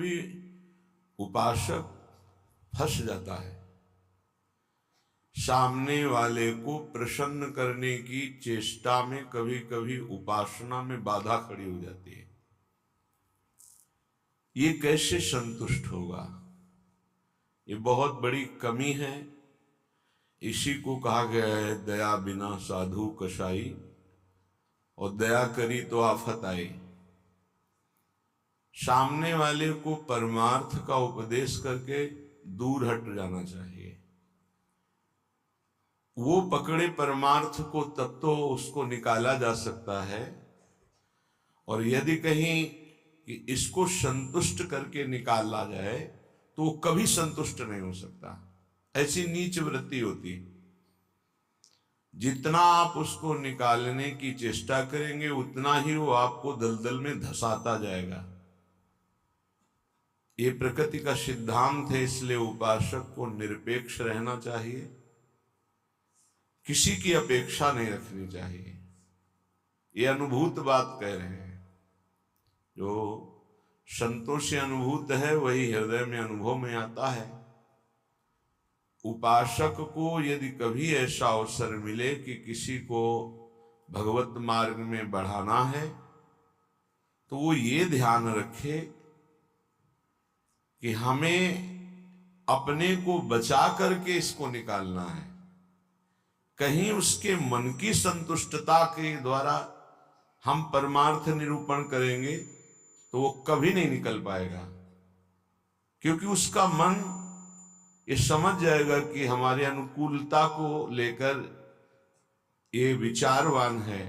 भी उपासक फंस जाता है। सामने वाले को प्रसन्न करने की चेष्टा में कभी कभी उपासना में बाधा खड़ी हो जाती है। ये कैसे संतुष्ट होगा? ये बहुत बड़ी कमी है। इसी को कहा गया है दया बिना साधु कसाई, और दया करी तो आफत आई। सामने वाले को परमार्थ का उपदेश करके दूर हट जाना चाहिए। वो पकड़े परमार्थ को तब तो उसको निकाला जा सकता है, और यदि कहीं कि इसको संतुष्ट करके निकाला जाए तो वो कभी संतुष्ट नहीं हो सकता। ऐसी नीच वृत्ति होती। जितना आप उसको निकालने की चेष्टा करेंगे उतना ही वो आपको दलदल में धंसाता जाएगा। ये प्रकृति का सिद्धांत है, इसलिए उपासक को निरपेक्ष रहना चाहिए, किसी की अपेक्षा नहीं रखनी चाहिए। ये अनुभूत बात कह रहे हैं। जो संतों से अनुभूत है वही हृदय में अनुभव में आता है। उपासक को यदि कभी ऐसा अवसर मिले कि किसी को भगवत मार्ग में बढ़ाना है तो वो ये ध्यान रखे कि हमें अपने को बचा करके इसको निकालना है। कहीं उसके मन की संतुष्टता के द्वारा हम परमार्थ निरूपण करेंगे तो वो कभी नहीं निकल पाएगा, क्योंकि उसका मन ये समझ जाएगा कि हमारे अनुकूलता को लेकर ये विचारवान है,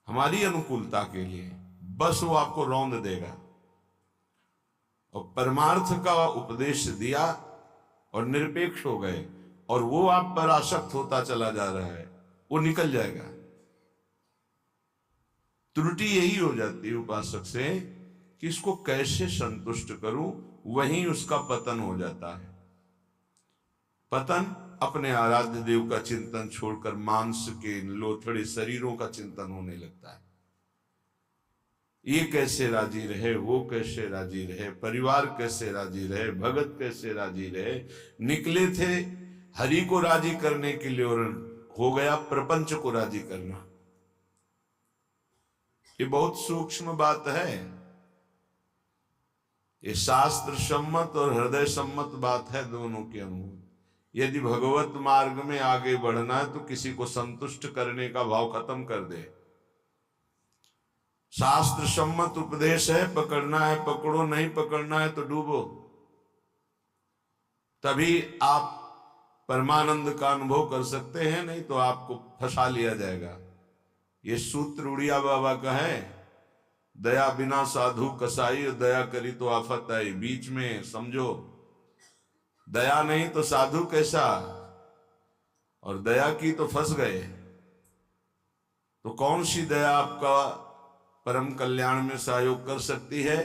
हमारी अनुकूलता के लिए, बस वो आपको रौंद देगा। और परमार्थ का उपदेश दिया और निरपेक्ष हो गए और वो आप पर आसक्त होता चला जा रहा है, वो निकल जाएगा। त्रुटि यही हो जाती है उपासक से कि इसको कैसे संतुष्ट करूं, वहीं उसका पतन हो जाता है। पतन अपने आराध्य देव का चिंतन छोड़कर मांस के लोथड़े शरीरों का चिंतन होने लगता है। ये कैसे राजी रहे, वो कैसे राजी रहे, परिवार कैसे राजी रहे, भगत कैसे राजी रहे। निकले थे हरि को राजी करने के लिए और हो गया प्रपंच को राजी करना। ये बहुत सूक्ष्म बात है। ये शास्त्र सम्मत और हृदय सम्मत बात है, दोनों के अनुभव। यदि भगवत मार्ग में आगे बढ़ना है तो किसी को संतुष्ट करने का भाव खत्म कर दे। शास्त्र सम्मत उपदेश है, पकड़ना है पकड़ो, नहीं पकड़ना है तो डूबो। तभी आप परमानंद का अनुभव कर सकते हैं, नहीं तो आपको फंसा लिया जाएगा। ये सूत्र उड़िया बाबा का है, दया बिना साधु कसाई, दया करी तो आफत आई। बीच में समझो, दया नहीं तो साधु कैसा, और दया की तो फंस गए। तो कौन सी दया आपका परम कल्याण में सहयोग कर सकती है?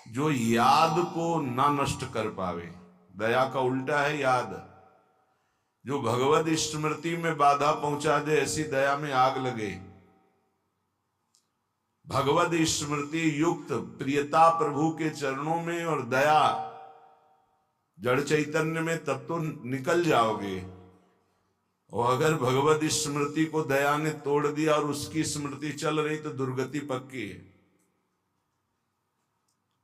जो याद को ना नष्ट कर पावे। दया का उल्टा है याद। जो भगवत स्मृति में बाधा पहुंचा दे, ऐसी दया में आग लगे। भगवत स्मृति युक्त प्रियता प्रभु के चरणों में और दया जड़ चैतन्य में, तब तो निकल जाओगे। और अगर भगवत स्मृति को दया ने तोड़ दिया और उसकी स्मृति चल रही तो दुर्गति पक्की है।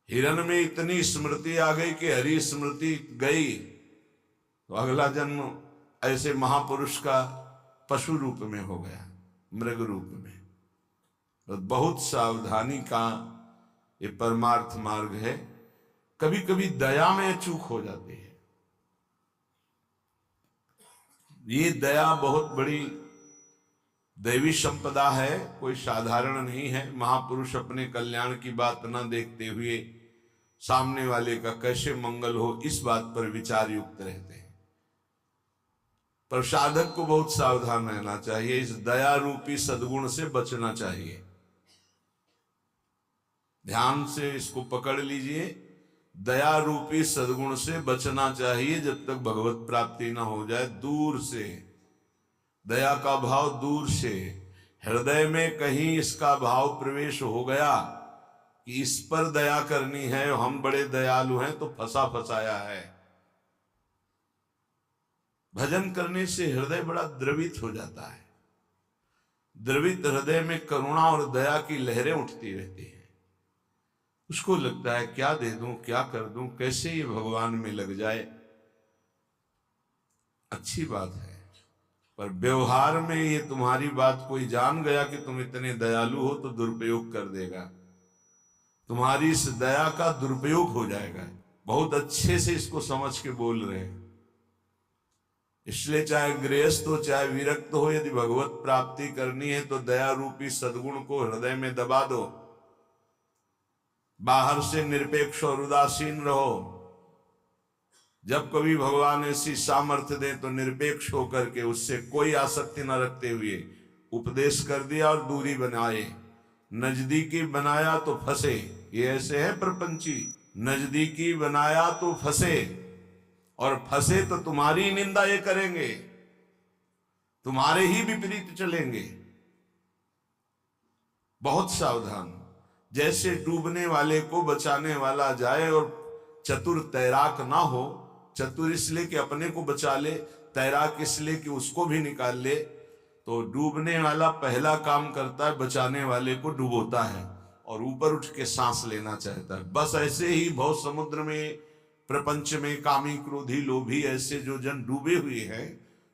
हिरण में इतनी स्मृति आ गई कि हरि स्मृति गई तो अगला जन्म ऐसे महापुरुष का पशु रूप में हो गया, मृग रूप में। तो बहुत सावधानी का ये परमार्थ मार्ग है। कभी कभी दया में चूक हो जाती है। ये दया बहुत बड़ी दैवी संपदा है, कोई साधारण नहीं है। महापुरुष अपने कल्याण की बात न देखते हुए सामने वाले का कैसे मंगल हो, इस बात पर विचार युक्त रहते हैं। पर साधक को बहुत सावधान रहना चाहिए, इस दया रूपी सद्गुण से बचना चाहिए। ध्यान से इसको पकड़ लीजिए, दया रूपी सद्गुण से बचना चाहिए जब तक भगवत प्राप्ति ना हो जाए। दूर से दया का भाव, दूर से हृदय में कहीं इसका भाव प्रवेश हो गया कि इस पर दया करनी है, हम बड़े दयालु हैं, तो फंसा फंसाया है। भजन करने से हृदय बड़ा द्रवित हो जाता है। द्रवित हृदय में करुणा और दया की लहरें उठती रहती हैं। उसको लगता है क्या दे दूं, क्या कर दूं, कैसे ये भगवान में लग जाए। अच्छी बात है, पर व्यवहार में ये तुम्हारी बात कोई जान गया कि तुम इतने दयालु हो तो दुरुपयोग कर देगा, तुम्हारी इस दया का दुरुपयोग हो जाएगा। बहुत अच्छे से इसको समझ के बोल रहे हैं। इसलिए चाहे गृहस्थ हो चाहे विरक्त हो, यदि भगवत प्राप्ति करनी है तो दया रूपी सद्गुण को हृदय में दबा दो। बाहर से निरपेक्ष और उदासीन रहो। जब कभी भगवान ऐसी सामर्थ्य दे तो निरपेक्ष होकर के उससे कोई आसक्ति न रखते हुए उपदेश कर दिया और दूरी बनाए। नजदीकी बनाया तो फंसे, ये ऐसे है प्रपंची। नजदीकी बनाया तो फंसे, और फंसे तो तुम्हारी निंदा ये करेंगे, तुम्हारे ही विपरीत चलेंगे। बहुत सावधान। जैसे डूबने वाले को बचाने वाला जाए और चतुर तैराक ना हो, चतुर इसलिए कि अपने को बचा ले, तैराक इसलिए कि उसको भी निकाल ले, तो डूबने वाला पहला काम करता है बचाने वाले को डुबोता है और ऊपर उठ के सांस लेना चाहता है। बस ऐसे ही भव समुद्र में, प्रपंच में कामी क्रोधी लोभी ऐसे जो जन डूबे हुए हैं,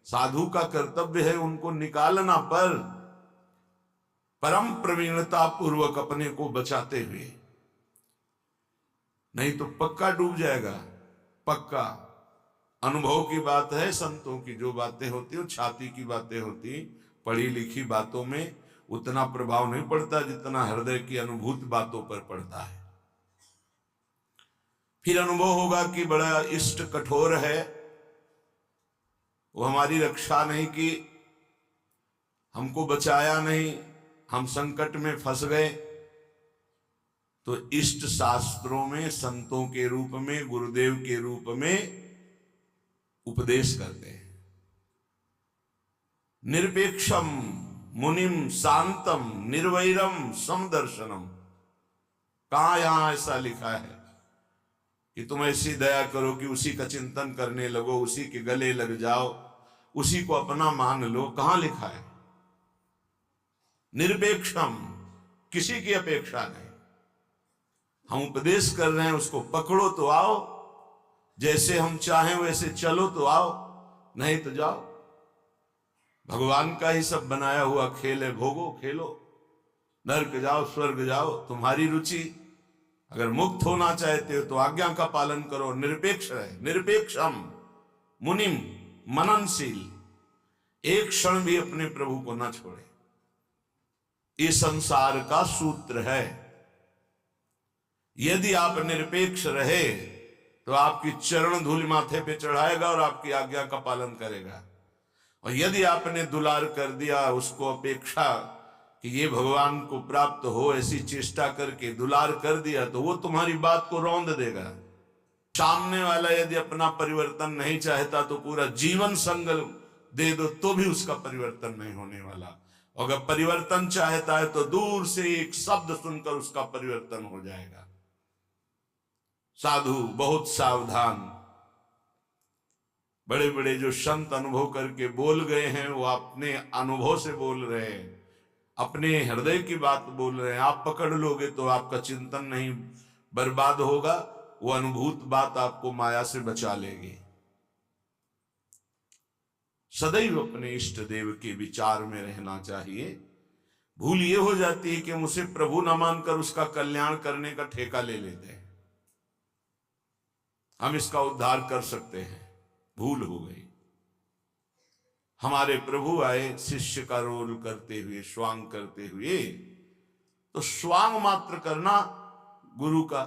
साधु का कर्तव्य है उनको निकालना, पर परम प्रवीणता पूर्वक अपने को बचाते हुए, नहीं तो पक्का डूब जाएगा। पक्का अनुभव की बात है। संतों की जो बातें होती वो छाती की बातें होती, पढ़ी लिखी बातों में उतना प्रभाव नहीं पड़ता जितना हृदय की अनुभूत बातों पर पड़ता है। फिर अनुभव होगा कि बड़ा इष्ट कठोर है, वो हमारी रक्षा नहीं की, हमको बचाया नहीं, हम संकट में फंस गए। तो इष्ट शास्त्रों में संतों के रूप में, गुरुदेव के रूप में उपदेश करते हैं। निरपेक्षम मुनिम शांतम निर्वैरम समदर्शनम। कहां यहां ऐसा लिखा है कि तुम ऐसी दया करो कि उसी का चिंतन करने लगो, उसी के गले लग जाओ, उसी को अपना मान लो? कहां लिखा है? निरपेक्षम, किसी की अपेक्षा नहीं। हम उपदेश कर रहे हैं, उसको पकड़ो तो आओ, जैसे हम चाहें वैसे चलो तो आओ, नहीं तो जाओ। भगवान का ही सब बनाया हुआ खेल है, भोगो खेलो, नरक जाओ स्वर्ग जाओ, तुम्हारी रुचि। अगर मुक्त होना चाहते हो तो आज्ञा का पालन करो, निरपेक्ष रहे। निरपेक्षम मुनिम, मननशील, एक क्षण भी अपने प्रभु को ना छोड़े। ये संसार का सूत्र है। यदि आप निरपेक्ष रहे तो आपकी चरण धूल माथे पे चढ़ाएगा और आपकी आज्ञा का पालन करेगा। और यदि आपने दुलार कर दिया, उसको अपेक्षा कि ये भगवान को प्राप्त हो, ऐसी चेष्टा करके दुलार कर दिया, तो वो तुम्हारी बात को रौंद देगा। सामने वाला यदि अपना परिवर्तन नहीं चाहता तो पूरा जीवन संकल्प दे दो तो भी उसका परिवर्तन नहीं होने वाला। अगर परिवर्तन चाहता है तो दूर से एक शब्द सुनकर उसका परिवर्तन हो जाएगा। साधु बहुत सावधान। बड़े बड़े जो संत अनुभव करके बोल गए हैं, वो अपने अनुभव से बोल रहे हैं, अपने हृदय की बात बोल रहे हैं। आप पकड़ लोगे तो आपका चिंतन नहीं बर्बाद होगा, वो अनुभूत बात आपको माया से बचा लेगी। सदैव अपने इष्ट देव के विचार में रहना चाहिए। भूल ये हो जाती है कि हम उसे प्रभु न मानकर उसका कल्याण करने का ठेका ले लेते हैं। हम इसका उद्धार कर सकते हैं, भूल हो गई। हमारे प्रभु आए शिष्य का रोल करते हुए, स्वांग करते हुए, तो स्वांग मात्र करना गुरु का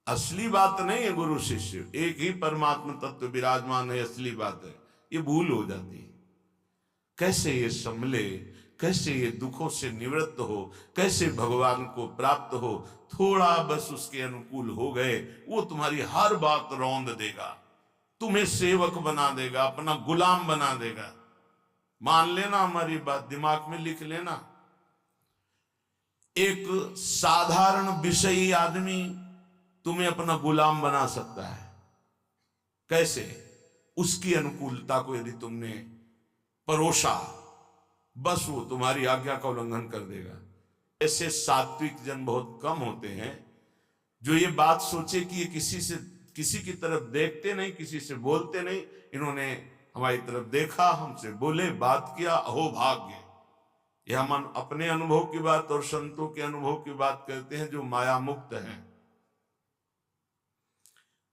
असली बात नहीं है। गुरु शिष्य एक ही परमात्मा तत्व विराजमान है, असली बात है। ये भूल हो जाती है। कैसे ये संभले, कैसे ये दुखों से निवृत्त हो, कैसे भगवान को प्राप्त हो। थोड़ा बस उसके अनुकूल हो गए, वो तुम्हारी हर बात रौंद देगा, तुम्हें सेवक बना देगा, अपना गुलाम बना देगा। मान लेना हमारी बात, दिमाग में लिख लेना। एक साधारण विषयी आदमी तुम्हें अपना गुलाम बना सकता है। कैसे? उसकी अनुकूलता को यदि तुमने परोसा, बस वो तुम्हारी आज्ञा का उल्लंघन कर देगा। ऐसे सात्विक जन बहुत कम होते हैं जो ये बात सोचे कि ये किसी की तरफ देखते नहीं, किसी से बोलते नहीं। इन्होंने हमारी तरफ देखा, हमसे बोले, बात किया, अहो भाग्य। यह हम अपने अनुभव की बात और संतों के अनुभव की बात करते हैं जो माया मुक्त हैं।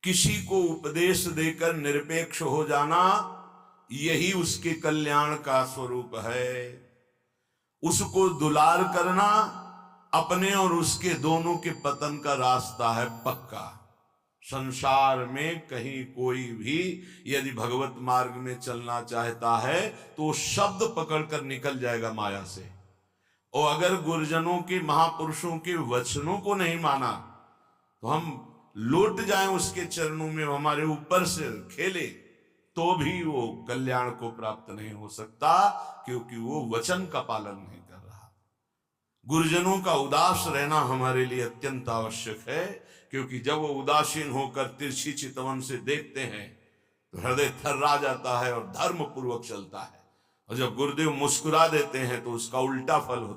किसी को उपदेश देकर निरपेक्ष हो जाना, यही उसके कल्याण का स्वरूप है। उसको दुलार करना अपने और उसके दोनों के पतन का रास्ता है पक्का। संसार में कहीं कोई भी यदि भगवत मार्ग में चलना चाहता है तो शब्द पकड़कर निकल जाएगा माया से। और अगर गुरुजनों के, महापुरुषों के वचनों को नहीं माना तो हम लौट जाएं उसके चरणों में, हमारे ऊपर से खेले, तो भी वो कल्याण को प्राप्त नहीं हो सकता, क्योंकि वो वचन का पालन नहीं कर रहा। गुरुजनों का उदास रहना हमारे लिए अत्यंत आवश्यक है, क्योंकि जब वो उदासीन होकर तिरछी चितवन से देखते हैं तो हृदय थर्रा जाता है और धर्म पूर्वक चलता है। और जब गुरुदेव मुस्कुरा देते हैं तो उसका उल्टा फल होता है।